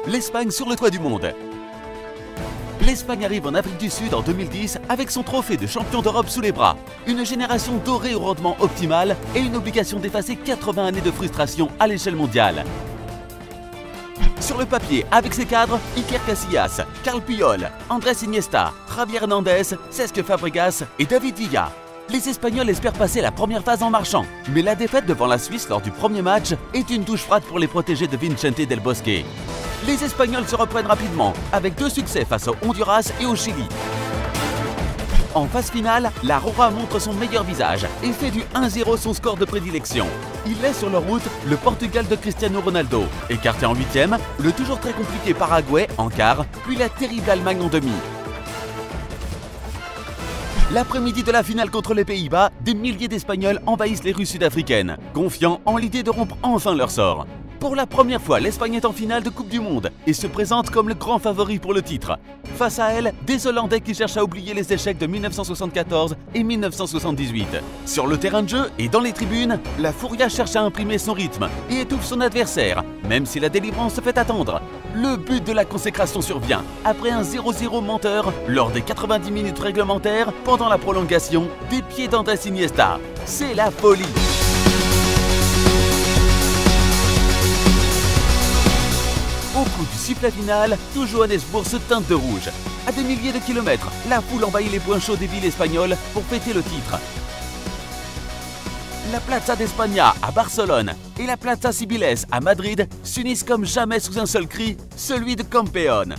l'Espagne sur le toit du monde. L'Espagne arrive en Afrique du Sud en 2010 avec son trophée de champion d'Europe sous les bras. Une génération dorée au rendement optimal et une obligation d'effacer 80 années de frustration à l'échelle mondiale. Sur le papier, avec ses cadres, Iker Casillas, Carles Puyol, Andrés Iniesta, Javier Hernández, Cesc Fabregas et David Villa. Les Espagnols espèrent passer la première phase en marchant, mais la défaite devant la Suisse lors du premier match est une douche froide pour les protégés de Vicente Del Bosque. Les Espagnols se reprennent rapidement, avec 2 succès face au Honduras et au Chili. En phase finale, la Roja montre son meilleur visage et fait du 1-0 son score de prédilection. Il laisse sur leur route le Portugal de Cristiano Ronaldo, écarté en 8e, le toujours très compliqué Paraguay en quart, puis la terrible Allemagne en demi. L'après-midi de la finale contre les Pays-Bas, des milliers d'Espagnols envahissent les rues sud-africaines, confiants en l'idée de rompre enfin leur sort. Pour la première fois, l'Espagne est en finale de Coupe du Monde et se présente comme le grand favori pour le titre. Face à elle, des Hollandais qui cherchent à oublier les échecs de 1974 et 1978. Sur le terrain de jeu et dans les tribunes, la Furia cherche à imprimer son rythme et étouffe son adversaire, même si la délivrance se fait attendre. Le but de la consécration survient après un 0-0 menteur lors des 90 minutes réglementaires pendant la prolongation des pieds d'Andrés Iniesta. C'est la folie! Au coup du sifflet final, tout Johannesburg se teinte de rouge. À des milliers de kilomètres, la foule envahit les points chauds des villes espagnoles pour fêter le titre. La Plaza d'España à Barcelone et la Plaza Cibeles à Madrid s'unissent comme jamais sous un seul cri, celui de Campeón.